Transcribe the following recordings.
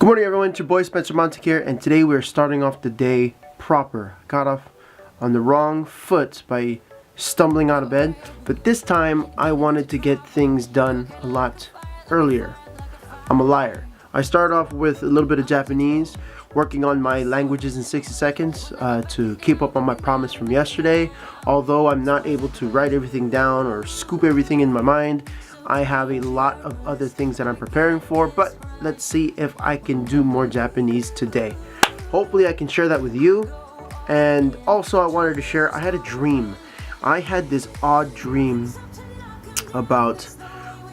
Good morning everyone, it's your boy Spencer Montek here, and today we're starting off the day proper. Got off on the wrong foot by stumbling out of bed, but this time I wanted to get things done a lot earlier. I'm a liar. I started off with a little bit of Japanese, working on my languages in 60 seconds to keep up on my promise from yesterday. Although I'm not able to write everything down or scoop everything in my mind, I have a lot of other things that I'm preparing for, but let's see if I can do more Japanese today. Hopefully I can share that with you. And also I wanted to share, I had a dream. I had this odd dream about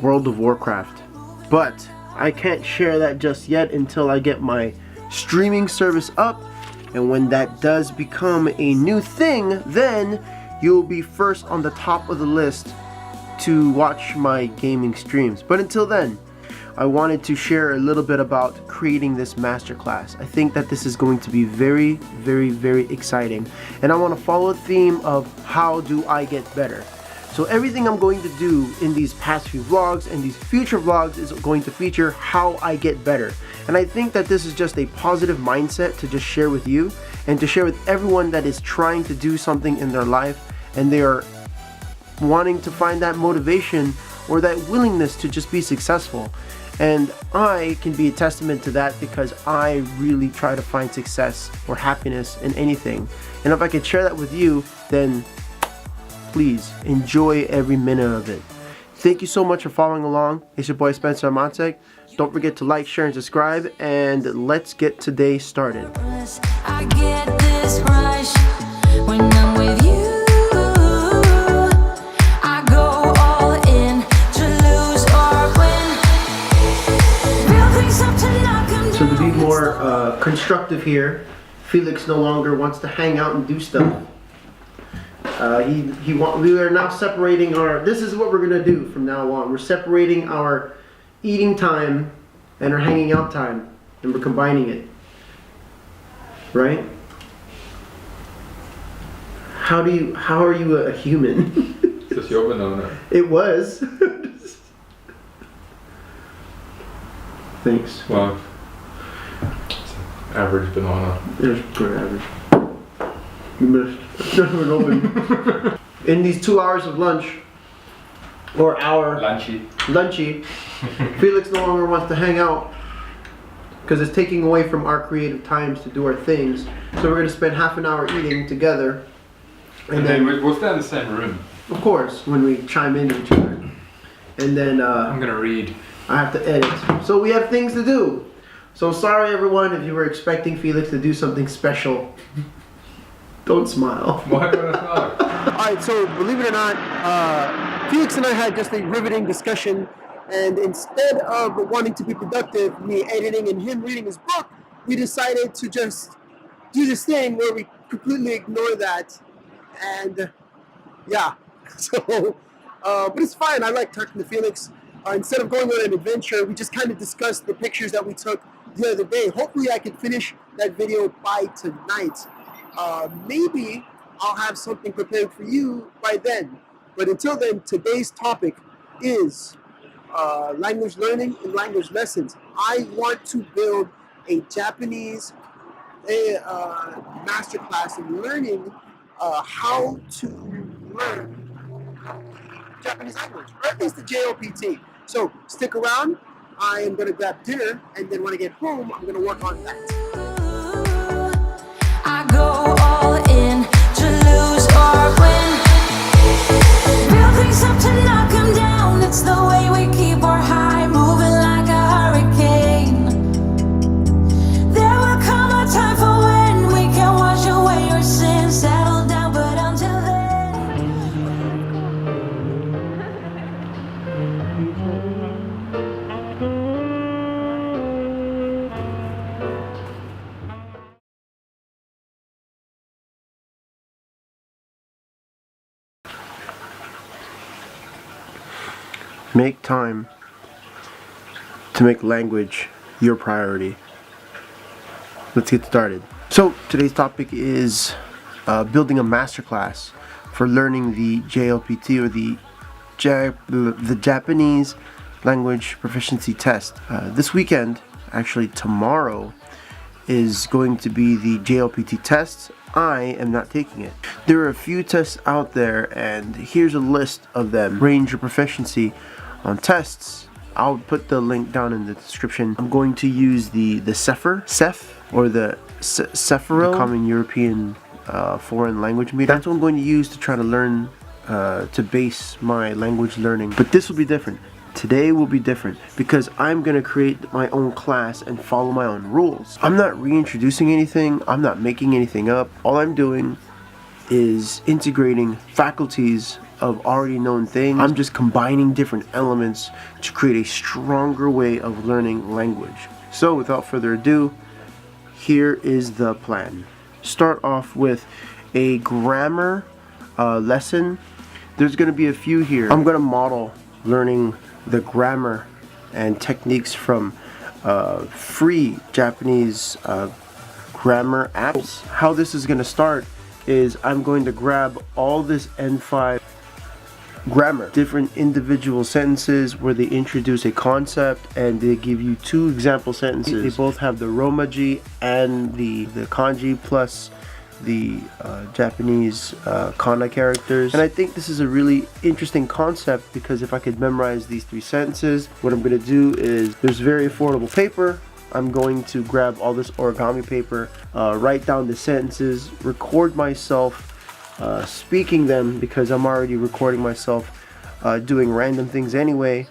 World of Warcraft, but I can't share that just yet until I get my streaming service up, and when that does become a new thing, then you'll be first on the top of the list to watch my gaming streams. But until then, I wanted to share a little bit about creating this masterclass. I think that this is going to be very, very exciting, and I want to follow a theme of how do I get better. So everything I'm going to do in these past few vlogs and these future vlogs is going to feature how I get better. And I think that this is just a positive mindset to just share with you and to share with everyone that is trying to do something in their life and they are wanting to find that motivation or that willingness to just be successful. And I can be a testament to that because I really try to find success or happiness in anything. And if I could share that with you, then please enjoy every minute of it. Thank you so much for following along. It's your boy Spencer Montek. Don't forget to like, share, and subscribe, and let's get today started. I get this rush when I'm with you. I go all in to lose or win. Real things up to knock 'em down. So to be more constructive here, Felix no longer wants to hang out and do stuff. We are now separating our, this is what we're going to do from now on. We're separating our eating time and our hanging out time, and we're combining it. Right? How are you a human? Just your banana. It was. Thanks. Well, average banana. There's good average. You missed. Open. In these 2 hours of lunch, or hour lunchy, Felix no longer wants to hang out because it's taking away from our creative times to do our things. So we're going to spend half an hour eating together, and then we'll stay in the same room. Of course, when we chime into each other. And then I'm gonna read. I have to edit. So we have things to do. So sorry everyone if you were expecting Felix to do something special. Don't smile. Why would I smile? Alright, so believe it or not, Felix and I had just a riveting discussion, and instead of wanting to be productive, me editing and him reading his book, we decided to just do this thing where we completely ignore that, and yeah, so, but it's fine. I like talking to Felix. Instead of going on an adventure, we just kind of discussed the pictures that we took the other day. Hopefully I can finish that video by tonight. Maybe I'll have something prepared for you by then. But until then, today's topic is language learning and language lessons. I want to build a Japanese masterclass in learning how to learn Japanese language, or at least the JLPT. So stick around. I am going to grab dinner, and then when I get home, I'm going to work on that. I go all in to lose or win. Real things up to knock 'em down. It's the way we keep our high, moving like a hurricane. There will come a time for when we can wash away your sins, settle down, but until then. Make time to make language your priority. Let's get started. So today's topic is building a masterclass for learning the JLPT, or the Japanese language proficiency test. This weekend actually tomorrow, is going to be the JLPT test. I am not taking it. There are a few tests out there, and here's a list of them. Range your proficiency on tests. I'll put the link down in the description. I'm going to use the Ceph, or the Cephiro, the Common European Foreign Language Meter. That's what I'm going to use to try to learn, to base my language learning. But this will be different. Today will be different because I'm going to create my own class and follow my own rules. I'm not reintroducing anything. I'm not making anything up. All I'm doing is integrating faculties of already known things. I'm just combining different elements to create a stronger way of learning language. So without further ado, here is the plan. Start off with a grammar lesson. There's going to be a few here. I'm going to model learning the grammar and techniques from free Japanese grammar apps. How this is going to start is I'm going to grab all this N5 grammar, different individual sentences where they introduce a concept and they give you 2 example sentences. They both have the romaji and the kanji plus the Japanese kana characters, and I think this is a really interesting concept because if I could memorize these 3 sentences, what I'm going to do is, there's very affordable paper. I'm going to grab all this origami paper, write down the sentences, record myself speaking them because I'm already recording myself doing random things anyway,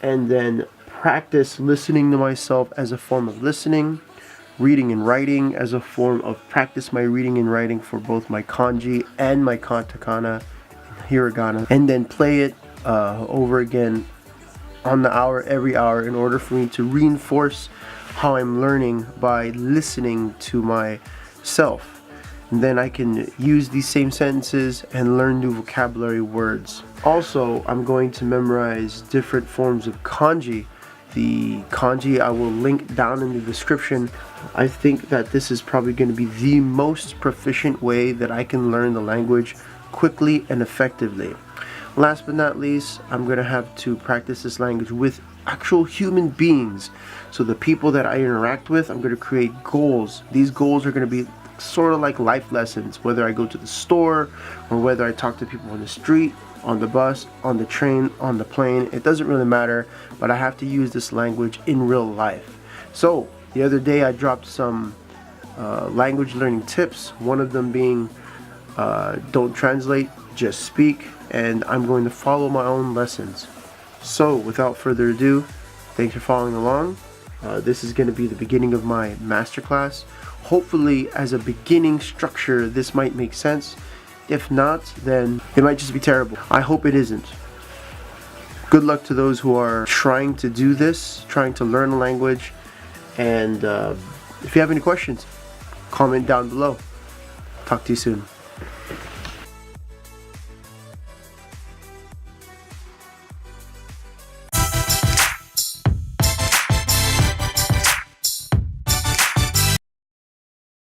and then practice listening to myself as a form of listening, reading and writing as a form of practice my reading and writing for both my kanji and my katakana and hiragana, and then play it over again on the hour, every hour, in order for me to reinforce how I'm learning by listening to myself. And then I can use these same sentences and learn new vocabulary words. Also, I'm going to memorize different forms of kanji. The kanji I will link down in the description. I think that this is probably going to be the most proficient way that I can learn the language quickly and effectively. Last but not least, I'm going to have to practice this language with actual human beings. So the people that I interact with, I'm going to create goals. These goals are going to be sort of like life lessons, whether I go to the store or whether I talk to people on the street, on the bus, on the train, on the plane. It doesn't really matter, but I have to use this language in real life. So the other day I dropped some language learning tips, one of them being don't translate, just speak, and I'm going to follow my own lessons. So without further ado, thanks for following along. This is going to be the beginning of my masterclass. Hopefully as a beginning structure this might make sense. If not, then it might just be terrible. I hope it isn't. Good luck to those who are trying to do this, trying to learn a language, and if you have any questions, comment down below. Talk to you soon.